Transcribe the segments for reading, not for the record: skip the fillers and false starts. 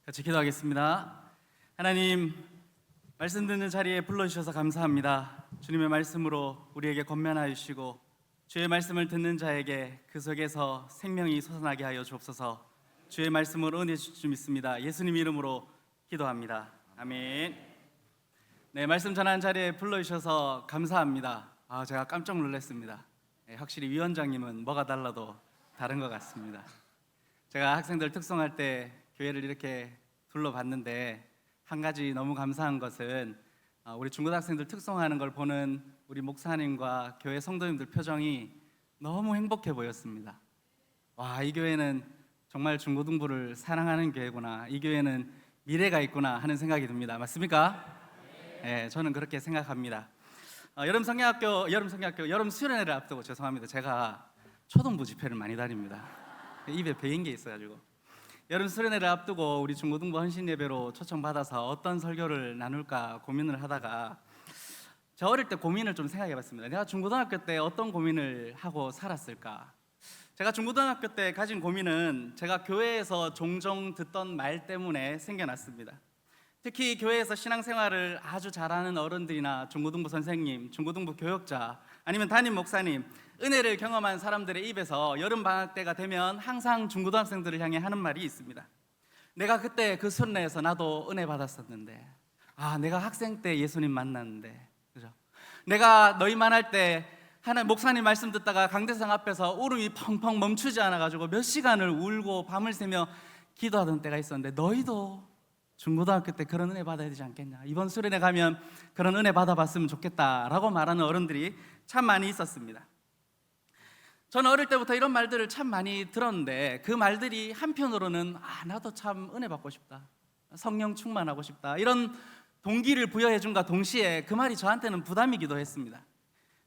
같이 기도하겠습니다. 하나님, 말씀 듣는 자리에 불러주셔서 감사합니다. 주님의 말씀으로 우리에게 권면하여 주시고 주의 말씀을 듣는 자에게 그 속에서 생명이 솟아나게 하여 주옵소서. 주의 말씀으로 은혜 주실 줄 믿습니다. 예수님 이름으로 기도합니다. 아멘. 네, 말씀 전하는 자리에 불러주셔서 감사합니다. 제가 깜짝 놀랐습니다. 확실히 위원장님은 뭐가 달라도 다른 것 같습니다. 제가 학생들 특송할 때 교회를 이렇게 둘러봤는데 한 가지 너무 감사한 것은 우리 중고등학생들 특송하는 걸 보는 우리 목사님과 교회 성도님들 표정이 너무 행복해 보였습니다. 와, 이 교회는 정말 중고등부를 사랑하는 교회구나, 이 교회는 미래가 있구나 하는 생각이 듭니다. 맞습니까? 네, 저는 그렇게 생각합니다. 여름 수련회를 앞두고 죄송합니다. 제가 초등부 집회를 많이 다닙니다. 입에 배인 게 있어가지고 여름 수련회를 앞두고 우리 중고등부 헌신 예배로 초청받아서 어떤 설교를 나눌까 고민을 하다가 저 어릴 때 고민을 좀 생각해봤습니다. 내가 중고등학교 때 어떤 고민을 하고 살았을까? 제가 중고등학교 때 가진 고민은 제가 교회에서 종종 듣던 말 때문에 생겨났습니다. 특히 교회에서 신앙생활을 아주 잘하는 어른들이나 중고등부 선생님, 중고등부 교역자, 아니면 담임 목사님, 은혜를 경험한 사람들의 입에서 여름 방학 때가 되면 항상 중고등학생들을 향해 하는 말이 있습니다. 내가 그때 그 순례에서 나도 은혜 받았었는데, 내가 학생 때 예수님 만났는데, 그죠? 내가 너희만 할 때 하나님 목사님 말씀 듣다가 강대상 앞에서 울음이 펑펑 멈추지 않아가지고 몇 시간을 울고 밤을 새며 기도하던 때가 있었는데 너희도 중고등학교 때 그런 은혜 받아야 되지 않겠냐, 이번 수련회 가면 그런 은혜 받아봤으면 좋겠다라고 말하는 어른들이 참 많이 있었습니다. 저는 어릴 때부터 이런 말들을 참 많이 들었는데 그 말들이 한편으로는 나도 참 은혜 받고 싶다, 성령 충만하고 싶다, 이런 동기를 부여해준과 동시에 그 말이 저한테는 부담이기도 했습니다.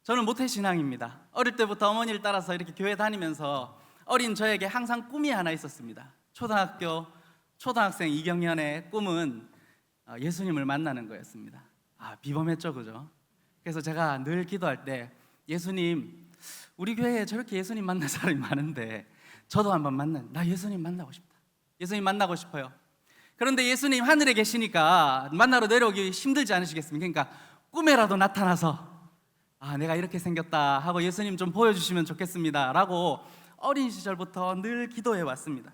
저는 모태신앙입니다. 어릴 때부터 어머니를 따라서 이렇게 교회 다니면서 어린 저에게 항상 꿈이 하나 있었습니다. 초등학생 2학년의 꿈은 예수님을 만나는 거였습니다. 비범했죠, 그죠? 그래서 제가 늘 기도할 때 예수님, 우리 교회에 저렇게 예수님 만난 사람이 많은데 저도 한번 나 예수님 만나고 싶다, 예수님 만나고 싶어요. 그런데 예수님 하늘에 계시니까 만나러 내려오기 힘들지 않으시겠습니까? 그러니까 꿈에라도 나타나서 내가 이렇게 생겼다 하고 예수님 좀 보여주시면 좋겠습니다 라고 어린 시절부터 늘 기도해 왔습니다.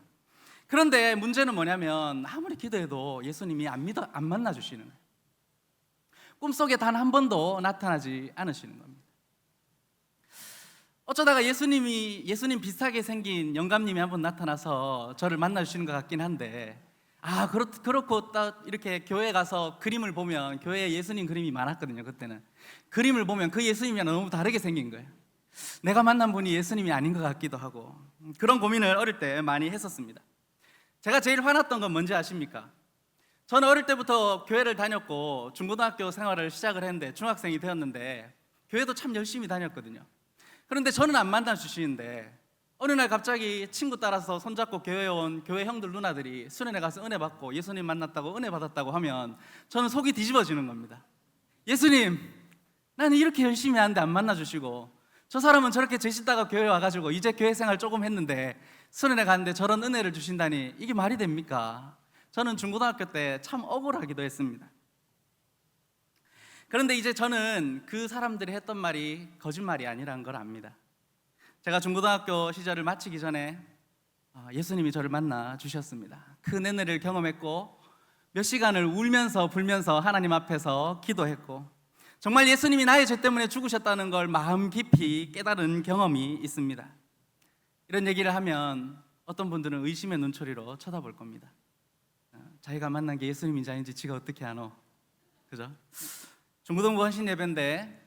그런데 문제는 뭐냐면 아무리 기도해도 예수님이 안 만나주시는 거예요. 꿈속에 단 한 번도 나타나지 않으시는 겁니다. 어쩌다가 예수님 비슷하게 생긴 영감님이 한번 나타나서 저를 만나주시는 것 같긴 한데 그렇고 딱 이렇게 교회 가서 그림을 보면, 교회에 예수님 그림이 많았거든요. 그때는 그림을 보면 그 예수님이랑 너무 다르게 생긴 거예요. 내가 만난 분이 예수님이 아닌 것 같기도 하고 그런 고민을 어릴 때 많이 했었습니다. 제가 제일 화났던 건 뭔지 아십니까? 저는 어릴 때부터 교회를 다녔고 중고등학교 생활을 시작을 했는데 중학생이 되었는데 교회도 참 열심히 다녔거든요. 그런데 저는 안 만나주시는데 어느 날 갑자기 친구 따라서 손잡고 교회에 온 교회 형들 누나들이 수련회 가서 은혜 받고 예수님 만났다고 은혜 받았다고 하면 저는 속이 뒤집어지는 겁니다. 예수님, 나는 이렇게 열심히 하는데 안 만나주시고 저 사람은 저렇게 죄짓다가 교회 와가지고 이제 교회 생활 조금 했는데 수련회 갔는데 저런 은혜를 주신다니 이게 말이 됩니까? 저는 중고등학교 때 참 억울하기도 했습니다. 그런데 이제 저는 그 사람들이 했던 말이 거짓말이 아니라는 걸 압니다. 제가 중고등학교 시절을 마치기 전에 예수님이 저를 만나 주셨습니다. 그 은혜를 경험했고 몇 시간을 울면서 불면서 하나님 앞에서 기도했고 정말 예수님이 나의 죄 때문에 죽으셨다는 걸 마음 깊이 깨달은 경험이 있습니다. 이런 얘기를 하면 어떤 분들은 의심의 눈초리로 쳐다볼 겁니다. 자기가 만난 게 예수님인지 아닌지 지가 어떻게 아노? 그죠? 중고등부 헌신 예배인데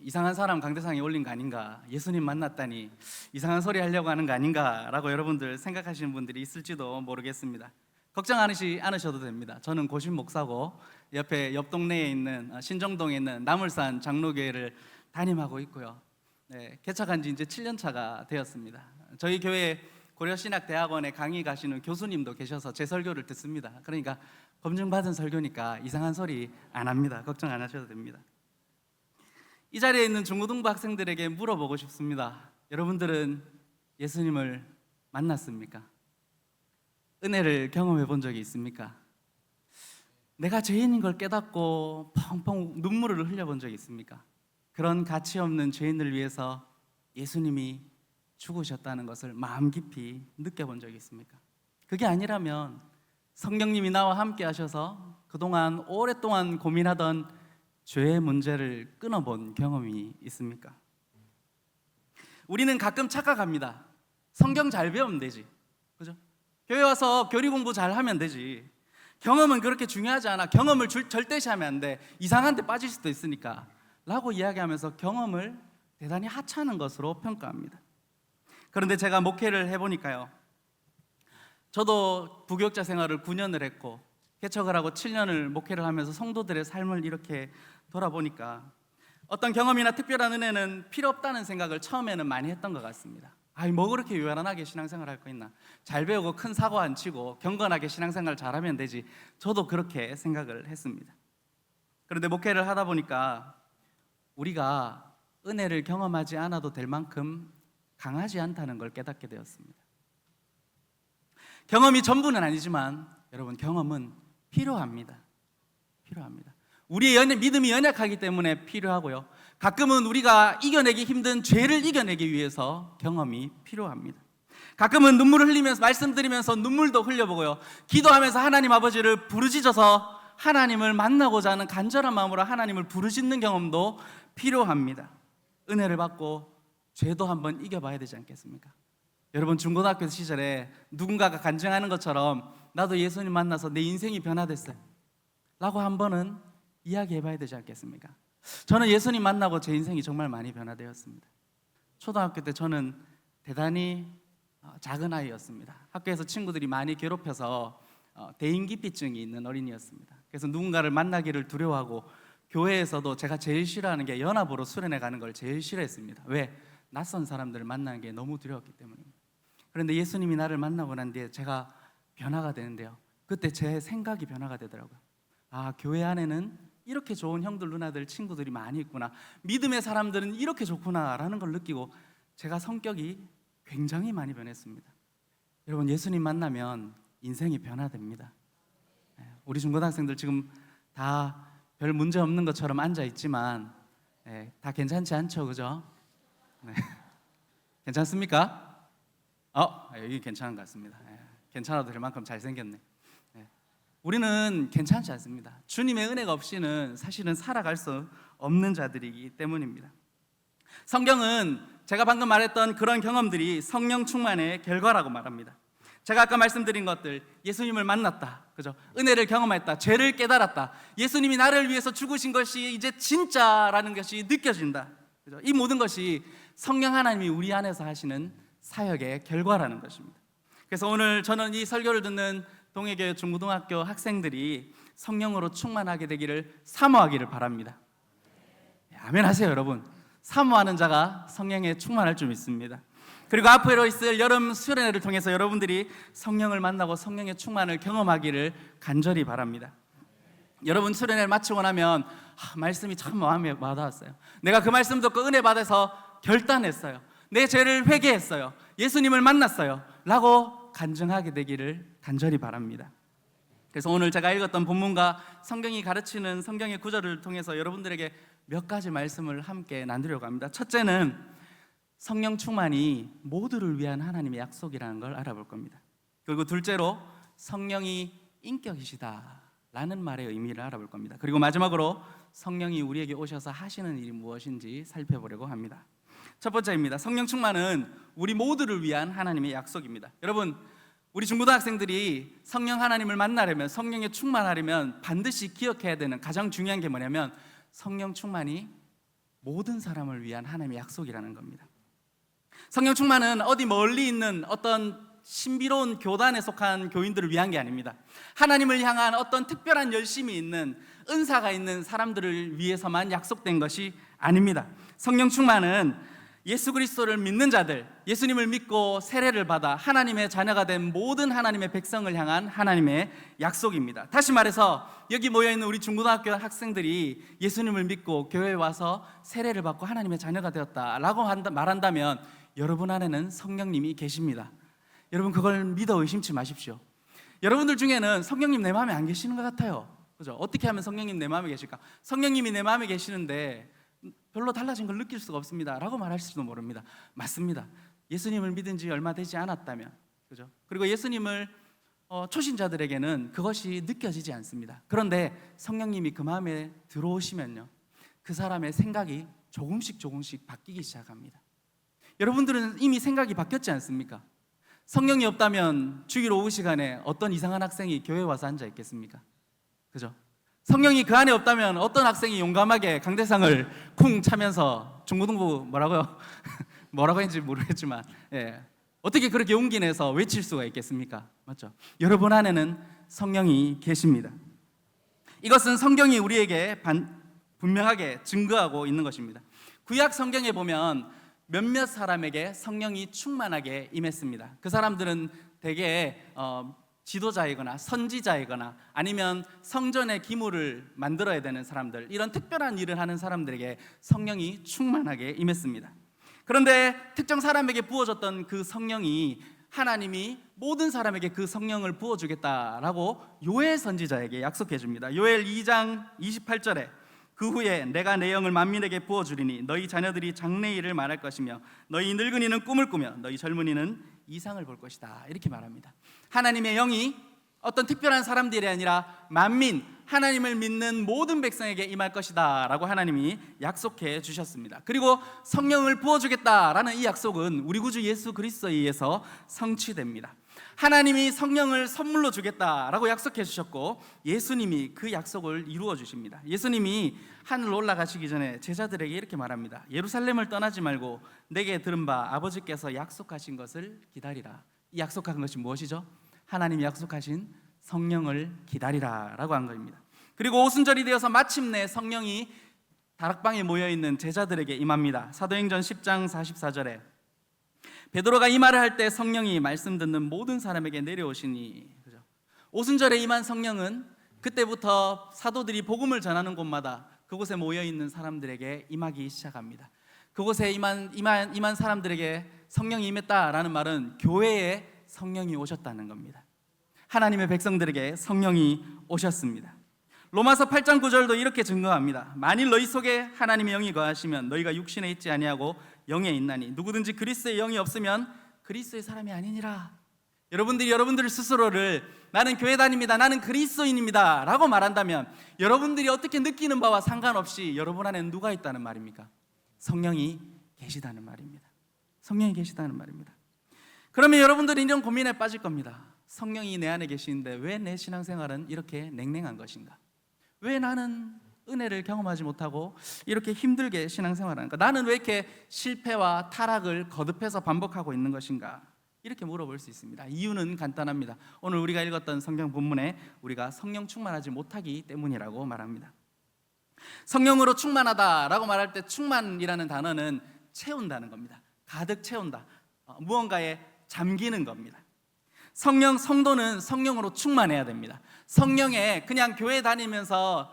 이상한 사람 강대상에 올린 거 아닌가, 예수님 만났다니 이상한 소리 하려고 하는 거 아닌가 라고 여러분들 생각하시는 분들이 있을지도 모르겠습니다. 걱정하지 않으셔도 됩니다. 저는 고신 목사고 옆 동네에 있는 신정동에 있는 나물산 장로교회를 담임하고 있고요. 개척한 지 이제 7년 차가 되었습니다. 저희 교회 고려신학대학원에 강의 가시는 교수님도 계셔서 제 설교를 듣습니다. 그러니까 검증받은 설교니까 이상한 소리 안 합니다. 걱정 안 하셔도 됩니다. 이 자리에 있는 중고등부 학생들에게 물어보고 싶습니다. 여러분들은 예수님을 만났습니까? 은혜를 경험해 본 적이 있습니까? 내가 죄인인 걸 깨닫고 펑펑 눈물을 흘려본 적이 있습니까? 그런 가치 없는 죄인을 위해서 예수님이 죽으셨다는 것을 마음 깊이 느껴본 적이 있습니까? 그게 아니라면 성령님이 나와 함께 하셔서 그동안 오랫동안 고민하던 죄의 문제를 끊어본 경험이 있습니까? 우리는 가끔 착각합니다. 성경 잘 배우면 되지, 그죠? 교회 와서 교리 공부 잘 하면 되지. 경험은 그렇게 중요하지 않아. 경험을 절대시하면 안 돼. 이상한 데 빠질 수도 있으니까 라고 이야기하면서 경험을 대단히 하찮은 것으로 평가합니다. 그런데 제가 목회를 해보니까요, 저도 부교육자 생활을 9년을 했고 개척을 하고 7년을 목회를 하면서 성도들의 삶을 이렇게 돌아보니까 어떤 경험이나 특별한 은혜는 필요 없다는 생각을 처음에는 많이 했던 것 같습니다. 아이, 뭐 그렇게 요란하게 신앙생활 할 거 있나, 잘 배우고 큰 사고 안 치고 경건하게 신앙생활 잘하면 되지. 저도 그렇게 생각을 했습니다. 그런데 목회를 하다 보니까 우리가 은혜를 경험하지 않아도 될 만큼 강하지 않다는 걸 깨닫게 되었습니다. 경험이 전부는 아니지만 여러분, 경험은 필요합니다. 우리의 믿음이 연약하기 때문에 필요하고요, 가끔은 우리가 이겨내기 힘든 죄를 이겨내기 위해서 경험이 필요합니다. 가끔은 눈물을 흘리면서 말씀드리면서 눈물도 흘려보고요, 기도하면서 하나님 아버지를 부르짖어서 하나님을 만나고자 하는 간절한 마음으로 하나님을 부르짖는 경험도 필요합니다. 은혜를 받고 죄도 한번 이겨봐야 되지 않겠습니까? 여러분, 중고등학교 시절에 누군가가 간증하는 것처럼 나도 예수님 만나서 내 인생이 변화됐어요 라고 한 번은 이야기해봐야 되지 않겠습니까? 저는 예수님 만나고 제 인생이 정말 많이 변화되었습니다. 초등학교 때 저는 대단히 작은 아이였습니다. 학교에서 친구들이 많이 괴롭혀서 대인기피증이 있는 어린이였습니다. 그래서 누군가를 만나기를 두려워하고 교회에서도 제가 제일 싫어하는 게 연합으로 수련회 가는 걸 제일 싫어했습니다. 왜? 낯선 사람들을 만나는 게 너무 두려웠기 때문입니다. 그런데 예수님이 나를 만나고 난 뒤에 제가 변화가 되는데요, 그때 제 생각이 변화가 되더라고요. 아, 교회 안에는 이렇게 좋은 형들, 누나들, 친구들이 많이 있구나, 믿음의 사람들은 이렇게 좋구나 라는 걸 느끼고 제가 성격이 굉장히 많이 변했습니다. 여러분, 예수님 만나면 인생이 변화됩니다. 우리 중고등학생들 지금 다 별 문제 없는 것처럼 앉아 있지만 다 괜찮지 않죠, 그죠? 네. 괜찮습니까? 여기 괜찮은 것 같습니다. 괜찮아도 될 만큼 잘생겼네. 우리는 괜찮지 않습니다. 주님의 은혜가 없이는 사실은 살아갈 수 없는 자들이기 때문입니다. 성경은 제가 방금 말했던 그런 경험들이 성령 충만의 결과라고 말합니다. 제가 아까 말씀드린 것들, 예수님을 만났다, 그죠? 은혜를 경험했다, 죄를 깨달았다, 예수님이 나를 위해서 죽으신 것이 이제 진짜라는 것이 느껴진다, 그죠? 이 모든 것이 성령 하나님이 우리 안에서 하시는 사역의 결과라는 것입니다. 그래서 오늘 저는 이 설교를 듣는 동해교회 중고등학교 학생들이 성령으로 충만하게 되기를 사모하기를 바랍니다. 아멘 하세요, 여러분. 사모하는 자가 성령에 충만할 줄 믿습니다. 그리고 앞으로 있을 여름 수련회를 통해서 여러분들이 성령을 만나고 성령의 충만을 경험하기를 간절히 바랍니다. 여러분, 수련회를 마치고 나면 말씀이 참 마음에 와닿았어요. 내가 그 말씀 듣고 은혜 받아서 결단했어요, 내 죄를 회개했어요, 예수님을 만났어요 라고 간증하게 되기를 간절히 바랍니다. 그래서 오늘 제가 읽었던 본문과 성경이 가르치는 성경의 구절을 통해서 여러분들에게 몇 가지 말씀을 함께 나누려고 합니다. 첫째는 성령 충만이 모두를 위한 하나님의 약속이라는 걸 알아볼 겁니다. 그리고 둘째로 성령이 인격이시다라는 말의 의미를 알아볼 겁니다. 그리고 마지막으로 성령이 우리에게 오셔서 하시는 일이 무엇인지 살펴보려고 합니다. 첫 번째입니다. 성령 충만은 우리 모두를 위한 하나님의 약속입니다. 여러분, 우리 중고등학생들이 성령 하나님을 만나려면, 성령에 충만하려면 반드시 기억해야 되는 가장 중요한 게 뭐냐면 성령 충만이 모든 사람을 위한 하나님의 약속이라는 겁니다. 성령 충만은 어디 멀리 있는 어떤 신비로운 교단에 속한 교인들을 위한 게 아닙니다. 하나님을 향한 어떤 특별한 열심이 있는, 은사가 있는 사람들을 위해서만 약속된 것이 아닙니다. 성령 충만은 예수 그리스도를 믿는 자들, 예수님을 믿고 세례를 받아 하나님의 자녀가 된 모든 하나님의 백성을 향한 하나님의 약속입니다. 다시 말해서 여기 모여있는 우리 중고등학교 학생들이 예수님을 믿고 교회에 와서 세례를 받고 하나님의 자녀가 되었다라고 말한다면 여러분 안에는 성령님이 계십니다. 여러분, 그걸 믿어 의심치 마십시오. 여러분들 중에는 성령님 내 마음에 안 계시는 것 같아요. 그죠? 어떻게 하면 성령님 내 마음에 계실까? 성령님이 내 마음에 계시는데 별로 달라진 걸 느낄 수가 없습니다 라고 말하실지도 모릅니다. 맞습니다. 예수님을 믿은 지 얼마 되지 않았다면, 그죠? 그리고 예수님을 초신자들에게는 그것이 느껴지지 않습니다. 그런데 성령님이 그 마음에 들어오시면요, 그 사람의 생각이 조금씩 바뀌기 시작합니다. 여러분들은 이미 생각이 바뀌었지 않습니까? 성령이 없다면 주일 오후 시간에 어떤 이상한 학생이 교회에 와서 앉아 있겠습니까? 그죠? 성령이 그 안에 없다면 어떤 학생이 용감하게 강대상을 쿵 차면서 중고등부 뭐라고 했는지 모르겠지만, 어떻게 그렇게 용기 내서 외칠 수가 있겠습니까? 맞죠? 여러분 안에는 성령이 계십니다. 이것은 성경이 우리에게 분명하게 증거하고 있는 것입니다. 구약 성경에 보면 몇몇 사람에게 성령이 충만하게 임했습니다. 그 사람들은 대개 지도자이거나 선지자이거나 아니면 성전의 기물을 만들어야 되는 사람들, 이런 특별한 일을 하는 사람들에게 성령이 충만하게 임했습니다. 그런데 특정 사람에게 부어졌던 그 성령이 하나님이 모든 사람에게 그 성령을 부어주겠다라고 요엘 선지자에게 약속해 줍니다. 요엘 2장 28절에 그 후에 내가 내 영을 만민에게 부어주리니 너희 자녀들이 장래일을 말할 것이며 너희 늙은이는 꿈을 꾸며 너희 젊은이는 이상을 볼 것이다, 이렇게 말합니다. 하나님의 영이 어떤 특별한 사람들이 아니라 만민, 하나님을 믿는 모든 백성에게 임할 것이다 라고 하나님이 약속해 주셨습니다. 그리고 성령을 부어주겠다라는 이 약속은 우리 구주 예수 그리스도에 의해서 성취됩니다. 하나님이 성령을 선물로 주겠다라고 약속해 주셨고 예수님이 그 약속을 이루어 주십니다. 예수님이 하늘로 올라가시기 전에 제자들에게 이렇게 말합니다. 예루살렘을 떠나지 말고 내게 들은 바 아버지께서 약속하신 것을 기다리라. 이 약속한 것이 무엇이죠? 하나님이 약속하신 성령을 기다리라 라고 한 겁니다. 그리고 오순절이 되어서 마침내 성령이 다락방에 모여있는 제자들에게 임합니다. 사도행전 10장 44절에 베드로가 이 말을 할 때 성령이 말씀 듣는 모든 사람에게 내려오시니, 그죠? 오순절에 임한 성령은 그때부터 사도들이 복음을 전하는 곳마다 그곳에 모여있는 사람들에게 임하기 시작합니다. 그곳에 임한 사람들에게 성령이 임했다라는 말은 교회에 성령이 오셨다는 겁니다. 하나님의 백성들에게 성령이 오셨습니다. 로마서 8장 9절도 이렇게 증거합니다. 만일 너희 속에 하나님의 영이 거하시면 너희가 육신에 있지 아니하고 영에 있나니 누구든지 그리스도의 영이 없으면 그리스도의 사람이 아니니라. 여러분들이 여러분들 스스로를 나는 교회 다닙니다, 나는 그리스도인입니다 라고 말한다면 여러분들이 어떻게 느끼는 바와 상관없이 여러분 안에 누가 있다는 말입니까? 성령이 계시다는 말입니다. 성령이 계시다는 말입니다. 그러면 여러분들이 이런 고민에 빠질 겁니다. 성령이 내 안에 계시는데 왜 내 신앙생활은 이렇게 냉랭한 것인가? 왜 나는 은혜를 경험하지 못하고 이렇게 힘들게 신앙생활하는가? 나는 왜 이렇게 실패와 타락을 거듭해서 반복하고 있는 것인가? 이렇게 물어볼 수 있습니다. 이유는 간단합니다. 오늘 우리가 읽었던 성경 본문에 우리가 성령 충만하지 못하기 때문이라고 말합니다. 성령으로 충만하다라고 말할 때 충만이라는 단어는 채운다는 겁니다. 가득 채운다, 무언가에 잠기는 겁니다. 성도는 성령으로 충만해야 됩니다. 성령에 그냥 교회 다니면서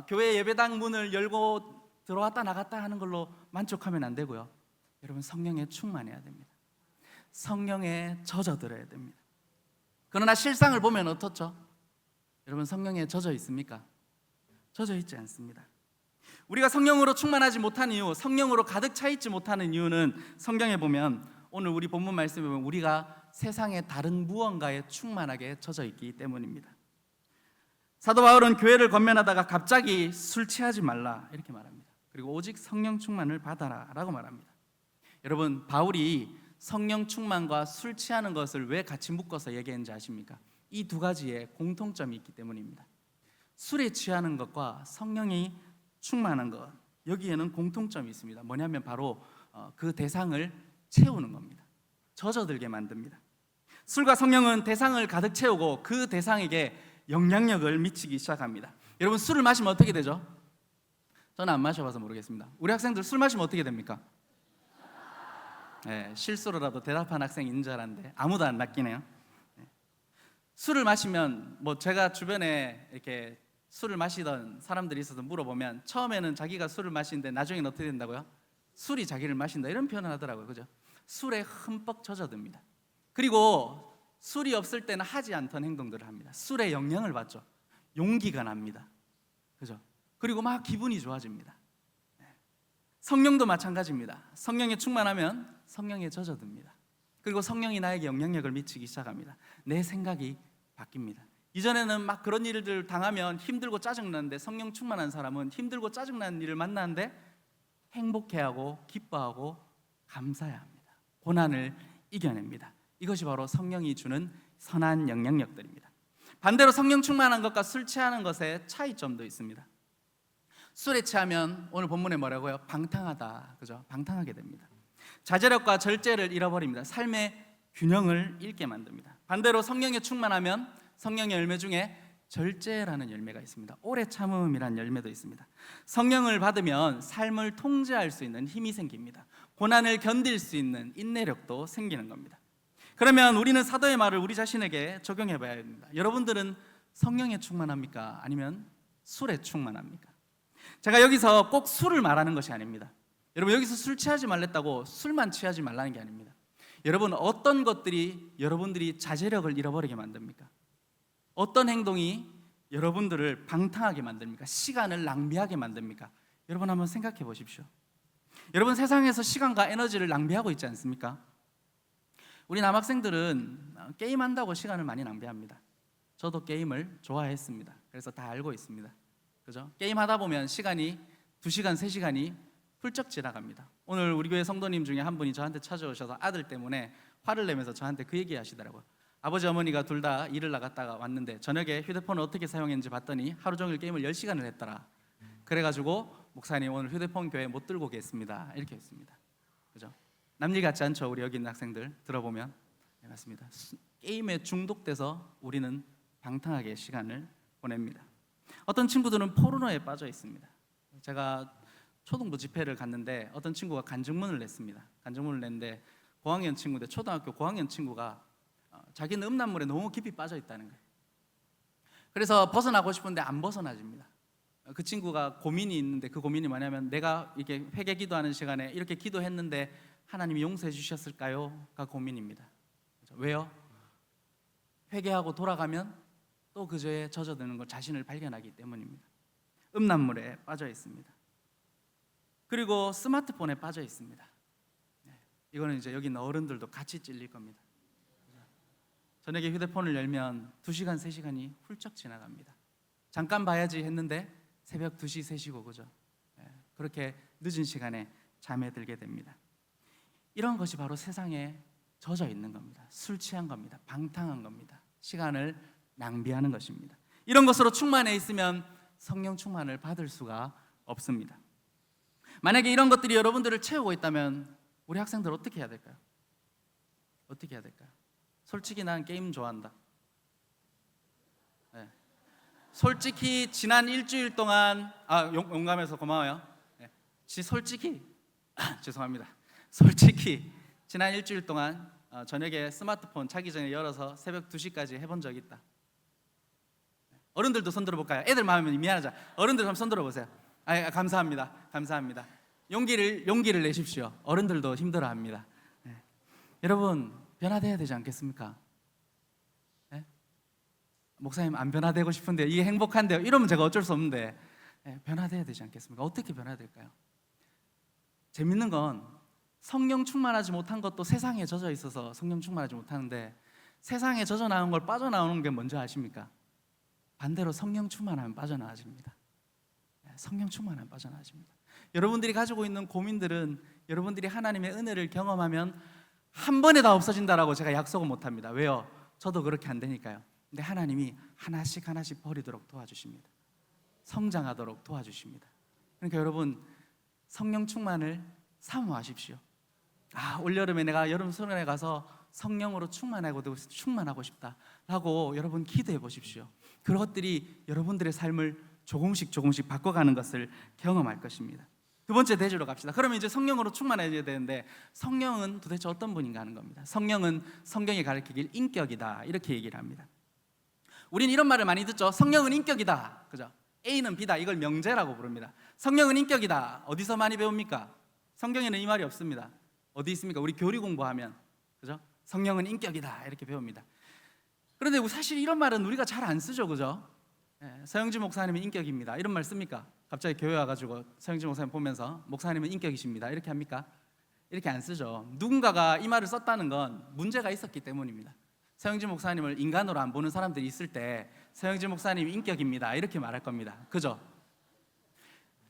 교회 예배당 문을 열고 들어왔다 나갔다 하는 걸로 만족하면 안 되고요. 여러분, 성령에 충만해야 됩니다. 성령에 젖어들어야 됩니다. 그러나 실상을 보면 어떻죠? 여러분, 성령에 젖어 있습니까? 젖어 있지 않습니다. 우리가 성령으로 충만하지 못한 이유, 성령으로 가득 차 있지 못하는 이유는 성경에 보면, 오늘 우리 본문 말씀에 보면 우리가 세상의 다른 무언가에 충만하게 젖어 있기 때문입니다. 사도 바울은 교회를 권면하다가 갑자기 술 취하지 말라 이렇게 말합니다. 그리고 오직 성령 충만을 받아라 라고 말합니다. 여러분, 바울이 성령 충만과 술 취하는 것을 왜 같이 묶어서 얘기했는지 아십니까? 이 두 가지에 공통점이 있기 때문입니다. 술에 취하는 것과 성령이 충만한 것, 여기에는 공통점이 있습니다. 뭐냐면 바로 그 대상을 채우는 겁니다. 젖어들게 만듭니다. 술과 성령은 대상을 가득 채우고 그 대상에게 영향력을 미치기 시작합니다. 여러분, 술을 마시면 어떻게 되죠? 저는 안 마셔봐서 모르겠습니다. 우리 학생들 술 마시면 어떻게 됩니까? 네, 실수로라도 대답한 학생이 있는 줄 알았는데 아무도 안 낚이네요. 네. 술을 마시면 제가 주변에 이렇게 술을 마시던 사람들이 있어서 물어보면 처음에는 자기가 술을 마시는데 나중에는 어떻게 된다고요? 술이 자기를 마신다 이런 표현을 하더라고요. 그죠? 술에 흠뻑 젖어듭니다. 그리고 술이 없을 때는 하지 않던 행동들을 합니다. 술의 영향을 받죠. 용기가 납니다. 그죠? 그리고 막 기분이 좋아집니다. 성령도 마찬가지입니다. 성령에 충만하면 성령에 젖어듭니다. 그리고 성령이 나에게 영향력을 미치기 시작합니다. 내 생각이 바뀝니다. 이전에는 막 그런 일들 당하면 힘들고 짜증나는데, 성령 충만한 사람은 힘들고 짜증나는 일을 만나는데 행복해하고 기뻐하고 감사해야 합니다. 고난을 이겨냅니다. 이것이 바로 성령이 주는 선한 영향력들입니다. 반대로 성령 충만한 것과 술 취하는 것의 차이점도 있습니다. 술에 취하면 오늘 본문에 뭐라고요? 방탕하다. 그죠? 방탕하게 됩니다. 자제력과 절제를 잃어버립니다. 삶의 균형을 잃게 만듭니다. 반대로 성령에 충만하면 성령의 열매 중에 절제라는 열매가 있습니다. 오래 참음이라는 열매도 있습니다. 성령을 받으면 삶을 통제할 수 있는 힘이 생깁니다. 고난을 견딜 수 있는 인내력도 생기는 겁니다. 그러면 우리는 사도의 말을 우리 자신에게 적용해 봐야 됩니다. 여러분들은 성령에 충만합니까? 아니면 술에 충만합니까? 제가 여기서 꼭 술을 말하는 것이 아닙니다. 여러분, 여기서 술 취하지 말랬다고 술만 취하지 말라는 게 아닙니다. 여러분, 어떤 것들이 여러분들이 자제력을 잃어버리게 만듭니까? 어떤 행동이 여러분들을 방탕하게 만듭니까? 시간을 낭비하게 만듭니까? 여러분 한번 생각해 보십시오. 여러분, 세상에서 시간과 에너지를 낭비하고 있지 않습니까? 우리 남학생들은 게임한다고 시간을 많이 낭비합니다. 저도 게임을 좋아했습니다. 그래서 다 알고 있습니다. 그죠? 게임하다 보면 시간이 2시간, 3시간이 훌쩍 지나갑니다. 오늘 우리 교회 성도님 중에 한 분이 저한테 찾아오셔서 아들 때문에 화를 내면서 저한테 그 얘기 하시더라고요. 아버지 어머니가 둘 다 일을 나갔다가 왔는데 저녁에 휴대폰을 어떻게 사용했는지 봤더니 하루 종일 게임을 10시간을 했더라. 그래가지고 목사님 오늘 휴대폰 교회 못 들고 오겠습니다. 이렇게 했습니다. 그죠? 남일 같지 않죠? 우리 여기 있는 학생들 들어보면. 네, 맞습니다. 게임에 중독돼서 우리는 방탕하게 시간을 보냅니다. 어떤 친구들은 포르노에 빠져 있습니다. 제가 초등부 집회를 갔는데 어떤 친구가 간증문을 냈습니다. 간증문을 냈는데 고학년 친구인데, 초등학교 고학년 친구가 자기는 음란물에 너무 깊이 빠져 있다는 거예요. 그래서 벗어나고 싶은데 안 벗어나집니다. 그 친구가 고민이 있는데, 그 고민이 뭐냐면, 내가 이렇게 회개 기도하는 시간에 이렇게 기도했는데 하나님이 용서해 주셨을까요? 가 고민입니다. 왜요? 회개하고 돌아가면 또 그 죄에 젖어드는 걸 자신을 발견하기 때문입니다. 음란물에 빠져 있습니다. 그리고 스마트폰에 빠져 있습니다. 이거는 이제 여기 있는 어른들도 같이 찔릴 겁니다. 저녁에 휴대폰을 열면 2시간, 3시간이 훌쩍 지나갑니다. 잠깐 봐야지 했는데 새벽 2시, 3시고, 그죠? 그렇게 늦은 시간에 잠에 들게 됩니다. 이런 것이 바로 세상에 젖어 있는 겁니다. 술 취한 겁니다. 방탕한 겁니다. 시간을 낭비하는 것입니다. 이런 것으로 충만해 있으면 성령 충만을 받을 수가 없습니다. 만약에 이런 것들이 여러분들을 채우고 있다면 우리 학생들 어떻게 해야 될까요? 어떻게 해야 될까요? 솔직히 난 게임 좋아한다. 네. 솔직히 지난 일주일 동안 용감해서 고마워요. 네. 솔직히 죄송합니다. 솔직히 지난 일주일 동안 저녁에 스마트폰 자기 전에 열어서 새벽 2시까지 해본 적 있다. 어른들도 손 들어볼까요? 애들 마음이 미안하죠. 어른들 한번 손 들어보세요. 감사합니다. 감사합니다. 용기를 내십시오. 어른들도 힘들어합니다. 네. 여러분, 변화돼야 되지 않겠습니까? 네? 목사님, 안 변화되고 싶은데 이게 행복한데요. 이러면 제가 어쩔 수 없는데, 변화돼야 되지 않겠습니까? 어떻게 변화해야 될까요? 재밌는 건 성령 충만하지 못한 것도 세상에 젖어 있어서 성령 충만하지 못하는데, 세상에 젖어 나온 걸 빠져나오는 게 뭔지 아십니까? 반대로 성령 충만하면 빠져나와집니다. 성령 충만하면 빠져나와집니다. 여러분들이 가지고 있는 고민들은 여러분들이 하나님의 은혜를 경험하면 한 번에 다 없어진다라고 제가 약속은 못합니다. 왜요? 저도 그렇게 안 되니까요. 근데 하나님이 하나씩 하나씩 버리도록 도와주십니다. 성장하도록 도와주십니다. 그러니까 여러분, 성령 충만을 사모하십시오. 올여름에 내가 여름 수련회 가서 성령으로 충만하고 싶다라고 여러분 기도해 보십시오. 그것들이 여러분들의 삶을 조금씩 바꿔가는 것을 경험할 것입니다. 두 번째 대지로 갑시다. 그러면 이제 성령으로 충만해져야 되는데, 성령은 도대체 어떤 분인가 하는 겁니다. 성령은 성경이 가르치길 인격이다, 이렇게 얘기를 합니다. 우리는 이런 말을 많이 듣죠. 성령은 인격이다, 그죠? A는 B다, 이걸 명제라고 부릅니다. 성령은 인격이다. 어디서 많이 배웁니까? 성경에는 이 말이 없습니다. 어디 있습니까? 우리 교리 공부하면, 그죠? 성령은 인격이다, 이렇게 배웁니다. 그런데 사실 이런 말은 우리가 잘 안 쓰죠, 그죠? 서영진 목사님은 인격입니다, 이런 말 씁니까? 갑자기 교회 와가지고 서영진 목사님 보면서 목사님은 인격이십니다, 이렇게 합니까? 이렇게 안 쓰죠. 누군가가 이 말을 썼다는 건 문제가 있었기 때문입니다. 서영진 목사님을 인간으로 안 보는 사람들이 있을 때 서영진 목사님이 인격입니다, 이렇게 말할 겁니다, 그죠?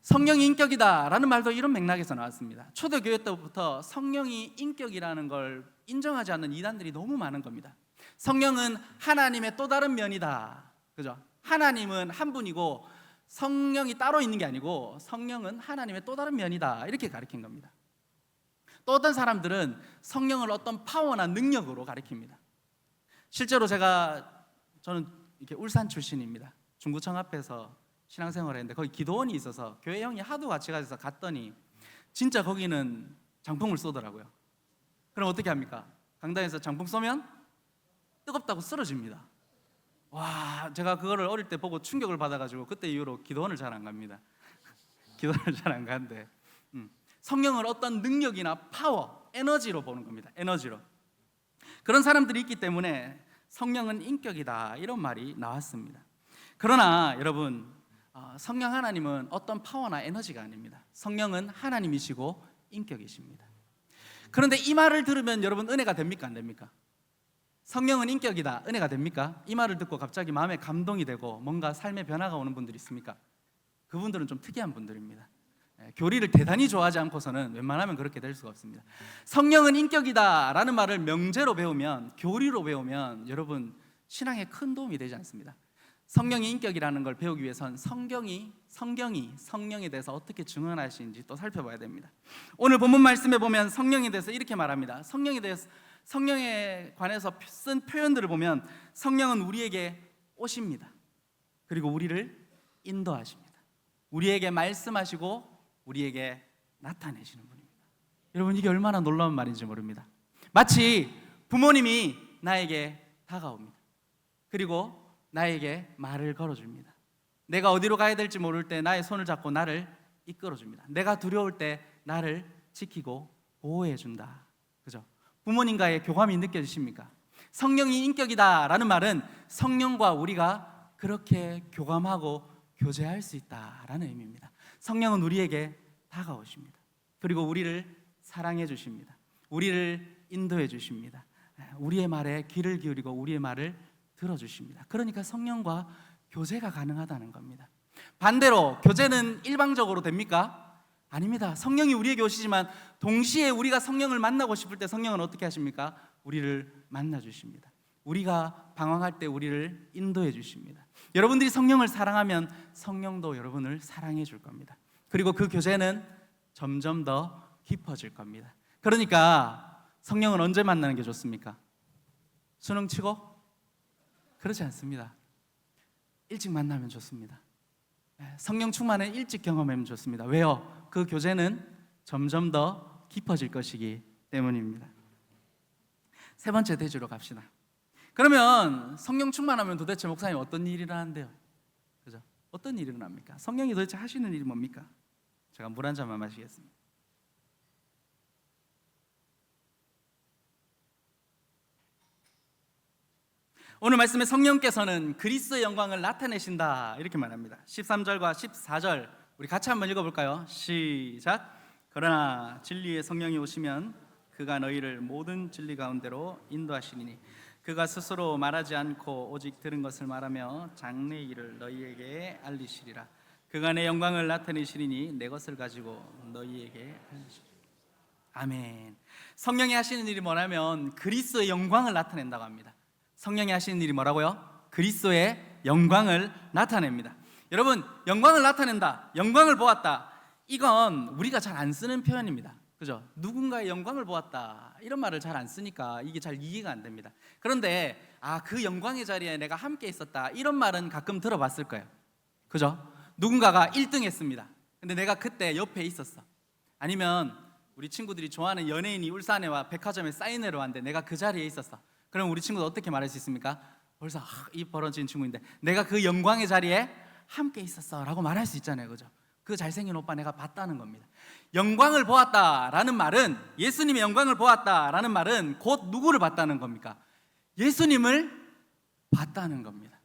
성령이 인격이다 라는 말도 이런 맥락에서 나왔습니다. 초대교회 때부터 성령이 인격이라는 걸 인정하지 않는 이단들이 너무 많은 겁니다. 성령은 하나님의 또 다른 면이다, 그죠? 하나님은 한 분이고 성령이 따로 있는 게 아니고 성령은 하나님의 또 다른 면이다, 이렇게 가르친 겁니다. 또 어떤 사람들은 성령을 어떤 파워나 능력으로 가리킵니다. 실제로 저는 이렇게 울산 출신입니다. 중구청 앞에서 신앙생활을 했는데 거기 기도원이 있어서 교회 형이 하도 같이 가서 갔더니 진짜 거기는 장풍을 쏘더라고요. 그럼 어떻게 합니까? 강당에서 장풍 쏘면 뜨겁다고 쓰러집니다. 와, 제가 그거를 어릴 때 보고 충격을 받아가지고 그때 이후로 기도원을 잘 안 갑니다. 기도원을 잘 안 가는데 성령을 어떤 능력이나 파워, 에너지로 보는 겁니다. 에너지로. 그런 사람들이 있기 때문에 성령은 인격이다, 이런 말이 나왔습니다. 그러나 여러분, 성령 하나님은 어떤 파워나 에너지가 아닙니다. 성령은 하나님이시고 인격이십니다. 그런데 이 말을 들으면 여러분 은혜가 됩니까, 안 됩니까? 성령은 인격이다, 은혜가 됩니까? 이 말을 듣고 갑자기 마음에 감동이 되고 뭔가 삶의 변화가 오는 분들이 있습니까? 그분들은 좀 특이한 분들입니다. 교리를 대단히 좋아하지 않고서는 웬만하면 그렇게 될 수가 없습니다. 성령은 인격이다 라는 말을 명제로 배우면, 교리로 배우면 여러분 신앙에 큰 도움이 되지 않습니다. 성령의 인격이라는 걸 배우기 위해선 성경이 성령에 대해서 어떻게 증언하시는지 또 살펴봐야 됩니다. 오늘 본문 말씀에 보면 성령에 대해서 이렇게 말합니다. 성령에 관해서 쓴 표현들을 보면 성령은 우리에게 오십니다. 그리고 우리를 인도하십니다. 우리에게 말씀하시고 우리에게 나타내시는 분입니다. 여러분, 이게 얼마나 놀라운 말인지 모릅니다. 마치 부모님이 나에게 다가옵니다. 그리고 나에게 말을 걸어줍니다. 내가 어디로 가야 될지 모를 때 나의 손을 잡고 나를 이끌어줍니다. 내가 두려울 때 나를 지키고 보호해준다, 그죠? 부모님과의 교감이 느껴지십니까? 성령이 인격이다 라는 말은 성령과 우리가 그렇게 교감하고 교제할 수 있다라는 의미입니다. 성령은 우리에게 다가오십니다. 그리고 우리를 사랑해 주십니다. 우리를 인도해 주십니다. 우리의 말에 귀를 기울이고 우리의 말을 들어주십니다. 그러니까 성령과 교제가 가능하다는 겁니다. 반대로 교제는 일방적으로 됩니까? 아닙니다. 성령이 우리에게 오시지만 동시에 우리가 성령을 만나고 싶을 때 성령은 어떻게 하십니까? 우리를 만나 주십니다. 우리가 방황할 때 우리를 인도해 주십니다. 여러분들이 성령을 사랑하면 성령도 여러분을 사랑해 줄 겁니다. 그리고 그 교제는 점점 더 깊어질 겁니다. 그러니까 성령은 언제 만나는 게 좋습니까? 수능 치고? 그렇지 않습니다. 일찍 만나면 좋습니다. 성령 충만을 일찍 경험하면 좋습니다. 왜요? 그 교제는 점점 더 깊어질 것이기 때문입니다. 세 번째 대주로 갑시다. 그러면 성령 충만하면 도대체 목사님 어떤 일을 하는데요? 그죠? 어떤 일이 일어납니까? 성령이 도대체 하시는 일이 뭡니까? 제가 물 한 잔만 마시겠습니다. 오늘 말씀에 성령께서는 그리스도의 영광을 나타내신다 이렇게 말합니다. 13절과 14절 우리 같이 한번 읽어볼까요? 시작. 그러나 진리의 성령이 오시면 그가 너희를 모든 진리 가운데로 인도하시리니 그가 스스로 말하지 않고 오직 들은 것을 말하며 장래 일을 너희에게 알리시리라. 그가 내 영광을 나타내시리니 내 것을 가지고 너희에게 알리시리라. 아멘. 성령이 하시는 일이 뭐냐면 그리스도의 영광을 나타낸다고 합니다. 성령이 하시는 일이 뭐라고요? 그리스도의 영광을 나타냅니다. 여러분, 영광을 나타낸다, 영광을 보았다, 이건 우리가 잘 안 쓰는 표현입니다. 그죠? 누군가의 영광을 보았다 이런 말을 잘 안 쓰니까 이게 잘 이해가 안 됩니다. 그런데 그 영광의 자리에 내가 함께 있었다 이런 말은 가끔 들어봤을 거예요. 그죠? 누군가가 1등 했습니다. 근데 내가 그때 옆에 있었어. 아니면 우리 친구들이 좋아하는 연예인이 울산에 와 백화점에 사인회로 왔는데 내가 그 자리에 있었어. 그럼 우리 친구도 어떻게 말할 수 있습니까? 벌써 입 벌어진 친구인데 내가 그 영광의 자리에 함께 있었어 라고 말할 수 있잖아요. 그죠? 그 잘생긴 오빠 내가 봤다는 겁니다. 영광을 보았다라는 말은, 예수님의 영광을 보았다라는 말은 곧 누구를 봤다는 겁니까? 예수님을 봤다는 겁니다.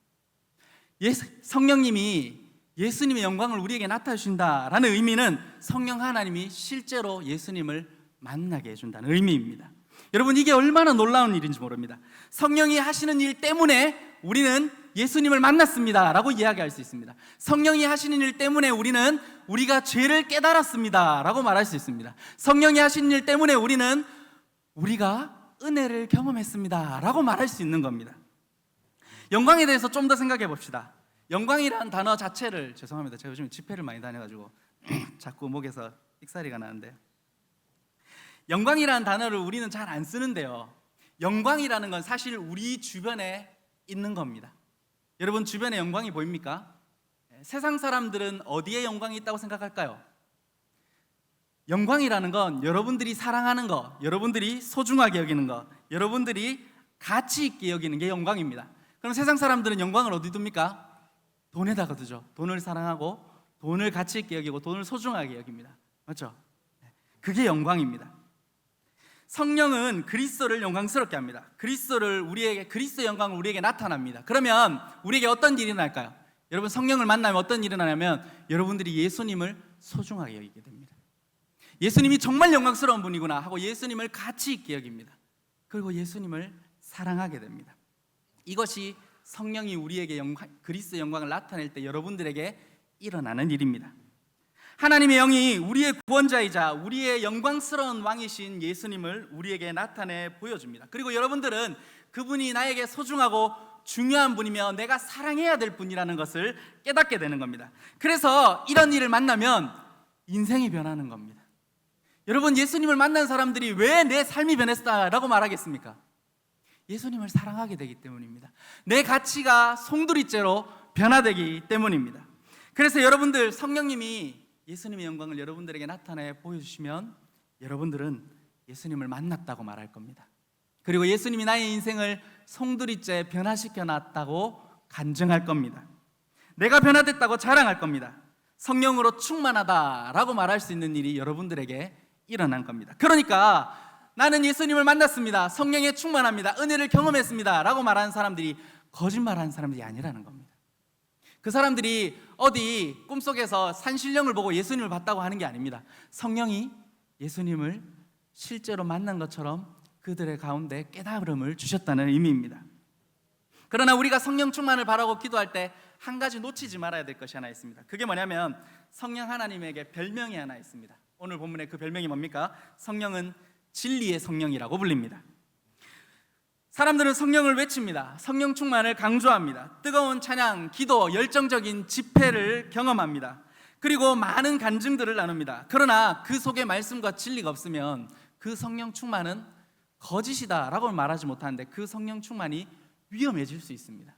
성령님이 예수님의 영광을 우리에게 나타주신다라는 의미는 성령 하나님이 실제로 예수님을 만나게 해준다는 의미입니다. 여러분, 이게 얼마나 놀라운 일인지 모릅니다. 성령이 하시는 일 때문에 우리는 예수님을 만났습니다 라고 이야기할 수 있습니다. 성령이 하시는 일 때문에 우리가 죄를 깨달았습니다 라고 말할 수 있습니다. 성령이 하시는 일 때문에 우리가 은혜를 경험했습니다 라고 말할 수 있는 겁니다. 영광에 대해서 좀 더 생각해 봅시다. 영광이라는 단어 자체를, 죄송합니다, 제가 요즘 집회를 많이 다녀가지고 자꾸 목에서 익사리가 나는데, 영광이라는 단어를 우리는 잘 안 쓰는데요, 영광이라는 건 사실 우리 주변에 있는 겁니다. 여러분, 주변에 영광이 보입니까? 세상 사람들은 어디에 영광이 있다고 생각할까요? 영광이라는 건 여러분들이 사랑하는 거, 여러분들이 소중하게 여기는 거, 여러분들이 가치 있게 여기는 게 영광입니다. 그럼 세상 사람들은 영광을 어디 둡니까? 돈에다가 두죠. 돈을 사랑하고 돈을 가치 있게 여기고 돈을 소중하게 여깁니다. 맞죠? 그게 영광입니다. 성령은 그리스도를 영광스럽게 합니다. 그리스도의 영광을 우리에게 나타납니다. 그러면 우리에게 어떤 일이 일어날까요? 여러분, 성령을 만나면 어떤 일이 일어나냐면 여러분들이 예수님을 소중하게 여기게 됩니다. 예수님이 정말 영광스러운 분이구나 하고 예수님을 가치 있게 여깁니다. 그리고 예수님을 사랑하게 됩니다. 이것이 성령이 우리에게 그리스도의 영광을 나타낼 때 여러분들에게 일어나는 일입니다. 하나님의 영이 우리의 구원자이자 우리의 영광스러운 왕이신 예수님을 우리에게 나타내 보여줍니다. 그리고 여러분들은 그분이 나에게 소중하고 중요한 분이며 내가 사랑해야 될 분이라는 것을 깨닫게 되는 겁니다. 그래서 이런 일을 만나면 인생이 변하는 겁니다. 여러분, 예수님을 만난 사람들이 왜 내 삶이 변했다라고 말하겠습니까? 예수님을 사랑하게 되기 때문입니다. 내 가치가 송두리째로 변화되기 때문입니다. 그래서 여러분들, 성령님이 예수님의 영광을 여러분들에게 나타내 보여주시면 여러분들은 예수님을 만났다고 말할 겁니다. 그리고 예수님이 나의 인생을 송두리째 변화시켜 놨다고 간증할 겁니다. 내가 변화됐다고 자랑할 겁니다. 성령으로 충만하다라고 말할 수 있는 일이 여러분들에게 일어난 겁니다. 그러니까 나는 예수님을 만났습니다, 성령에 충만합니다, 은혜를 경험했습니다 라고 말하는 사람들이 거짓말하는 사람들이 아니라는 겁니다. 그 사람들이 어디 꿈속에서 산신령을 보고 예수님을 봤다고 하는 게 아닙니다. 성령이 예수님을 실제로 만난 것처럼 그들의 가운데 깨달음을 주셨다는 의미입니다. 그러나 우리가 성령 충만을 바라고 기도할 때 한 가지 놓치지 말아야 될 것이 하나 있습니다. 그게 뭐냐면 성령 하나님에게 별명이 하나 있습니다. 오늘 본문의 그 별명이 뭡니까? 성령은 진리의 성령이라고 불립니다. 사람들은 성령을 외칩니다. 성령 충만을 강조합니다. 뜨거운 찬양, 기도, 열정적인 집회를 경험합니다. 그리고 많은 간증들을 나눕니다. 그러나 그 속에 말씀과 진리가 없으면 그 성령 충만은 거짓이다라고 말하지 못하는데 그 성령 충만이 위험해질 수 있습니다.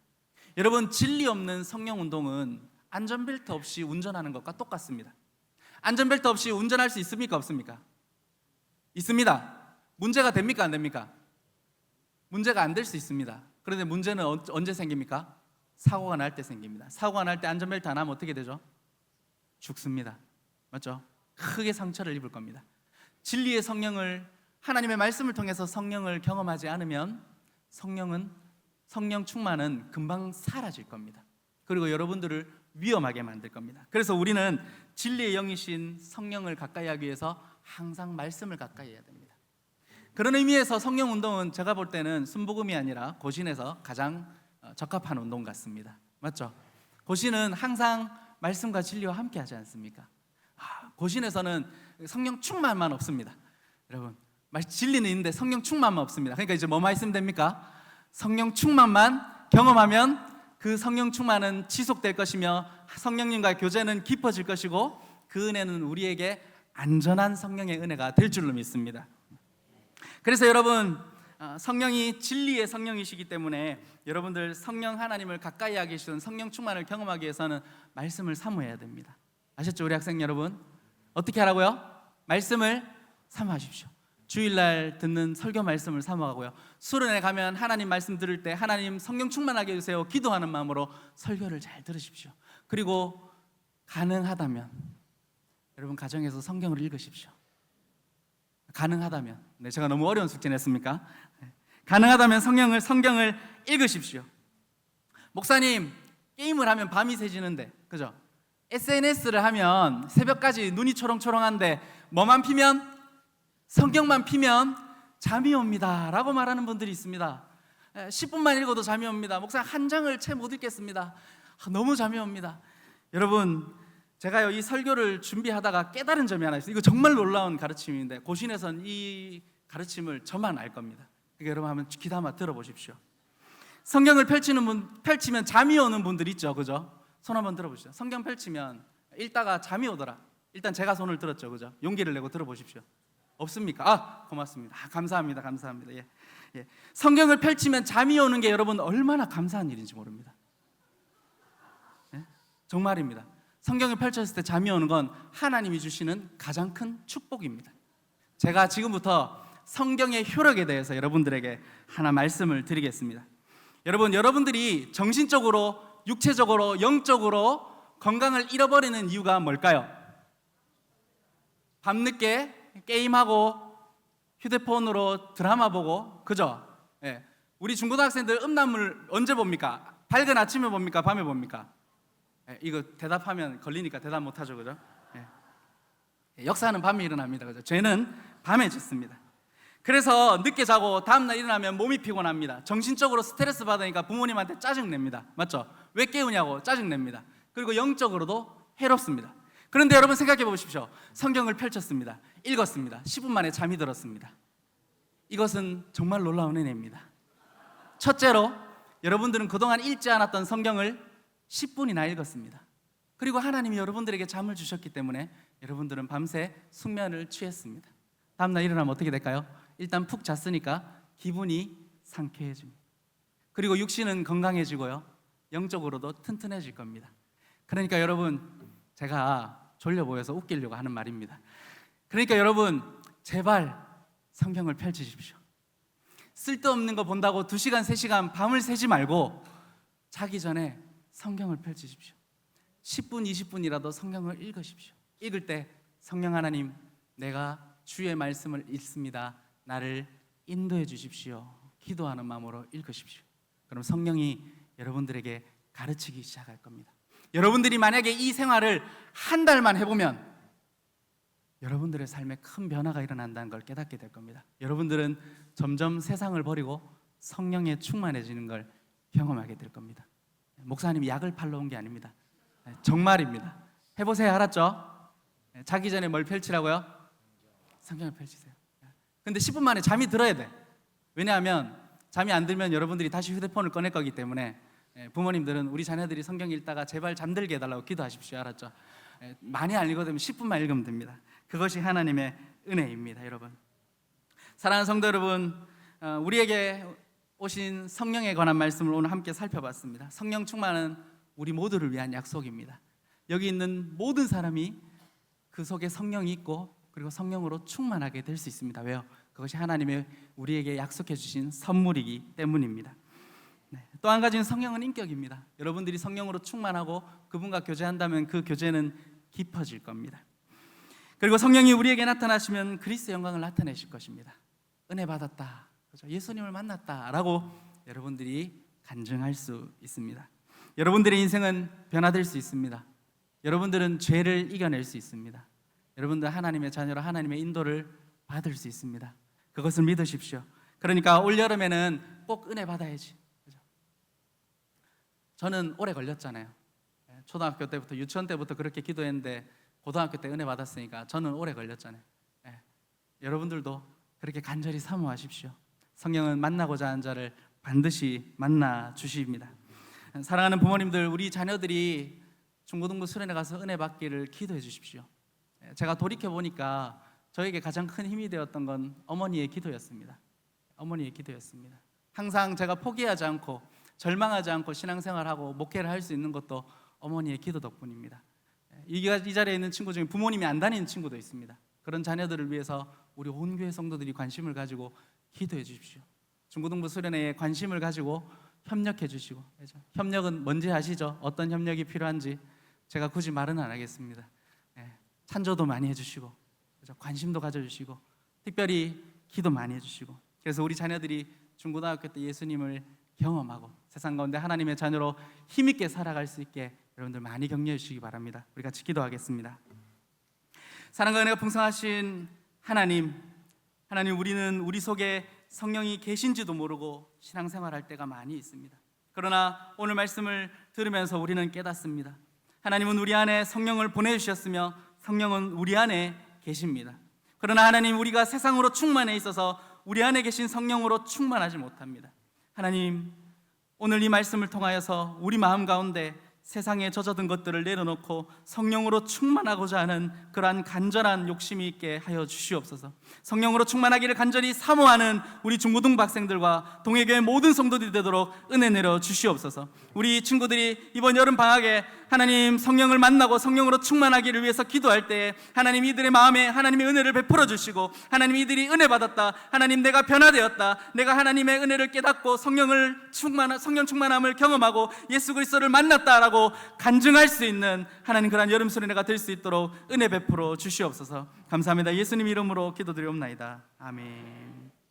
여러분, 진리 없는 성령 운동은 안전벨트 없이 운전하는 것과 똑같습니다. 안전벨트 없이 운전할 수 있습니까? 없습니까? 있습니다. 문제가 됩니까? 안 됩니까? 문제가 안 될 수 있습니다. 그런데 문제는 언제 생깁니까? 사고가 날 때 생깁니다. 사고가 날 때 안전벨트 안 하면 어떻게 되죠? 죽습니다. 맞죠? 크게 상처를 입을 겁니다. 진리의 성령을, 하나님의 말씀을 통해서 성령을 경험하지 않으면 성령 충만은 금방 사라질 겁니다. 그리고 여러분들을 위험하게 만들 겁니다. 그래서 우리는 진리의 영이신 성령을 가까이 하기 위해서 항상 말씀을 가까이 해야 됩니다. 그런 의미에서 성령 운동은 제가 볼 때는 순복음이 아니라 고신에서 가장 적합한 운동 같습니다. 맞죠? 고신은 항상 말씀과 진리와 함께 하지 않습니까? 고신에서는 성령 충만만 없습니다. 여러분, 진리는 있는데 성령 충만만 없습니다. 그러니까 이제 뭐만 있으면 됩니까? 성령 충만만 경험하면 그 성령 충만은 지속될 것이며 성령님과의 교제는 깊어질 것이고 그 은혜는 우리에게 안전한 성령의 은혜가 될 줄로 믿습니다. 그래서 여러분, 성령이 진리의 성령이시기 때문에 여러분들 성령 하나님을 가까이 하기 위해서는 성령 충만을 경험하기 위해서는 말씀을 사모해야 됩니다. 아셨죠? 우리 학생 여러분, 어떻게 하라고요? 말씀을 사모하십시오. 주일날 듣는 설교 말씀을 사모하고요, 수련회 가면 하나님 말씀 들을 때 하나님 성령 충만하게 해주세요 기도하는 마음으로 설교를 잘 들으십시오. 그리고 가능하다면 여러분 가정에서 성경을 읽으십시오. 가능하다면, 네, 제가 너무 어려운 숙제 냈습니까? 가능하다면 성경을 읽으십시오. 목사님, 게임을 하면 밤이 새지는데, 그죠? SNS를 하면 새벽까지 눈이 초롱초롱한데 뭐만 피면? 성경만 피면 잠이 옵니다 라고 말하는 분들이 있습니다. 10분만 읽어도 잠이 옵니다. 목사님, 한 장을 채 못 읽겠습니다. 너무 잠이 옵니다. 여러분, 제가요 이 설교를 준비하다가 깨달은 점이 하나 있어요. 이거 정말 놀라운 가르침인데 고신에선 이 가르침을 저만 알 겁니다. 그러니까 여러분 한번 귀담아 들어보십시오. 성경을 펼치면 잠이 오는 분들 있죠, 그죠? 손 한번 들어보시죠. 성경 펼치면 읽다가 잠이 오더라. 일단 제가 손을 들었죠, 그죠? 용기를 내고 들어보십시오. 없습니까? 고맙습니다. 감사합니다. 감사합니다. 예. 성경을 펼치면 잠이 오는 게 여러분 얼마나 감사한 일인지 모릅니다. 예? 정말입니다. 성경을 펼쳤을 때 잠이 오는 건 하나님이 주시는 가장 큰 축복입니다. 제가 지금부터 성경의 효력에 대해서 여러분들에게 하나 말씀을 드리겠습니다. 여러분들이 정신적으로, 육체적으로, 영적으로 건강을 잃어버리는 이유가 뭘까요? 밤늦게 게임하고 휴대폰으로 드라마 보고, 그죠? 예. 우리 중고등학생들 음란물 언제 봅니까? 밝은 아침에 봅니까? 밤에 봅니까? 예. 이거 대답하면 걸리니까 대답 못하죠, 그죠? 예. 역사는 밤에 일어납니다, 그죠? 죄는 밤에 짓습니다. 그래서 늦게 자고 다음날 일어나면 몸이 피곤합니다. 정신적으로 스트레스 받으니까 부모님한테 짜증냅니다. 맞죠? 왜 깨우냐고 짜증냅니다. 그리고 영적으로도 해롭습니다. 그런데 여러분 생각해 보십시오. 성경을 펼쳤습니다. 읽었습니다. 10분 만에 잠이 들었습니다. 이것은 정말 놀라운 은혜입니다. 첫째로, 여러분들은 그동안 읽지 않았던 성경을 10분이나 읽었습니다. 그리고 하나님이 여러분들에게 잠을 주셨기 때문에 여러분들은 밤새 숙면을 취했습니다. 다음날 일어나면 어떻게 될까요? 일단 푹 잤으니까 기분이 상쾌해집니다. 그리고 육신은 건강해지고요, 영적으로도 튼튼해질 겁니다. 그러니까 여러분, 제가 졸려 보여서 웃기려고 하는 말입니다. 그러니까 여러분, 제발 성경을 펼치십시오. 쓸데없는 거 본다고 2시간, 3시간 밤을 새지 말고 자기 전에 성경을 펼치십시오. 10분, 20분이라도 성경을 읽으십시오. 읽을 때 성령 하나님, 내가 주의 말씀을 읽습니다. 나를 인도해 주십시오. 기도하는 마음으로 읽으십시오. 그럼 성령이 여러분들에게 가르치기 시작할 겁니다. 여러분들이 만약에 이 생활을 한 달만 해보면 여러분들의 삶에 큰 변화가 일어난다는 걸 깨닫게 될 겁니다. 여러분들은 점점 세상을 버리고 성령에 충만해지는 걸 경험하게 될 겁니다. 목사님이 약을 팔러 온 게 아닙니다. 정말입니다. 해보세요. 알았죠? 자기 전에 뭘 펼치라고요? 성경을 펼치세요. 근데 10분 만에 잠이 들어야 돼. 왜냐하면 잠이 안 들면 여러분들이 다시 휴대폰을 꺼낼 거기 때문에 부모님들은 우리 자녀들이 성경 읽다가 제발 잠들게 해달라고 기도하십시오. 알았죠? 많이 안 읽어도 되면 10분만 읽으면 됩니다. 그것이 하나님의 은혜입니다. 여러분, 사랑하는 성도 여러분, 우리에게 오신 성령에 관한 말씀을 오늘 함께 살펴봤습니다. 성령 충만은 우리 모두를 위한 약속입니다. 여기 있는 모든 사람이 그 속에 성령이 있고 그리고 성령으로 충만하게 될 수 있습니다. 왜요? 그것이 하나님의 우리에게 약속해 주신 선물이기 때문입니다. 또 한 가지는 성령은 인격입니다. 여러분들이 성령으로 충만하고 그분과 교제한다면 그 교제는 깊어질 겁니다. 그리고 성령이 우리에게 나타나시면 그리스도의 영광을 나타내실 것입니다. 은혜 받았다, 그렇죠? 예수님을 만났다라고 여러분들이 간증할 수 있습니다. 여러분들의 인생은 변화될 수 있습니다. 여러분들은 죄를 이겨낼 수 있습니다. 여러분들 하나님의 자녀로 하나님의 인도를 받을 수 있습니다. 그것을 믿으십시오. 그러니까 올여름에는 꼭 은혜 받아야지. 그죠? 저는 오래 걸렸잖아요. 초등학교 때부터, 유치원 때부터 그렇게 기도했는데 고등학교 때 은혜 받았으니까 저는 오래 걸렸잖아요. 여러분들도 그렇게 간절히 사모하십시오. 성령은 만나고자 하는 자를 반드시 만나 주십니다. 사랑하는 부모님들, 우리 자녀들이 중고등부 수련회 가서 은혜 받기를 기도해 주십시오. 제가 돌이켜 보니까 저에게 가장 큰 힘이 되었던 건 어머니의 기도였습니다. 어머니의 기도였습니다. 항상 제가 포기하지 않고 절망하지 않고 신앙생활하고 목회를 할 수 있는 것도 어머니의 기도 덕분입니다. 이 자리에 있는 친구 중에 부모님이 안 다니는 친구도 있습니다. 그런 자녀들을 위해서 우리 온 교회 성도들이 관심을 가지고 기도해 주십시오. 중고등부 수련회에 관심을 가지고 협력해 주시고, 협력은 뭔지 아시죠? 어떤 협력이 필요한지 제가 굳이 말은 안 하겠습니다. 찬조도 많이 해주시고, 관심도 가져주시고, 특별히 기도 많이 해주시고, 그래서 우리 자녀들이 중고등학교 때 예수님을 경험하고 세상 가운데 하나님의 자녀로 힘있게 살아갈 수 있게 여러분들 많이 격려해 주시기 바랍니다. 우리 같이 기도하겠습니다. 사랑과 은혜가 풍성하신 하나님, 우리는 우리 속에 성령이 계신지도 모르고 신앙생활할 때가 많이 있습니다. 그러나 오늘 말씀을 들으면서 우리는 깨닫습니다. 하나님은 우리 안에 성령을 보내주셨으며 성령은 우리 안에 계십니다. 그러나 하나님, 우리가 세상으로 충만해 있어서 우리 안에 계신 성령으로 충만하지 못합니다. 하나님, 오늘 이 말씀을 통하여서 우리 마음 가운데 세상에 젖어든 것들을 내려놓고 성령으로 충만하고자 하는 그러한 간절한 욕심이 있게 하여 주시옵소서. 성령으로 충만하기를 간절히 사모하는 우리 중고등부 학생들과 동해교회 모든 성도들이 되도록 은혜 내려 주시옵소서. 우리 친구들이 이번 여름 방학에 하나님 성령을 만나고 성령으로 충만하기를 위해서 기도할 때에 하나님 이들의 마음에 하나님의 은혜를 베풀어 주시고, 하나님 이들이 은혜 받았다, 하나님 내가 변화되었다, 내가 하나님의 은혜를 깨닫고 성령 충만함을 경험하고 예수 그리스도를 만났다라고 간증할 수 있는 하나님 그런 여름 수련회가 될 수 있도록 은혜 베풀어 주시옵소서. 감사합니다. 예수님 이름으로 기도드리옵나이다. 아멘.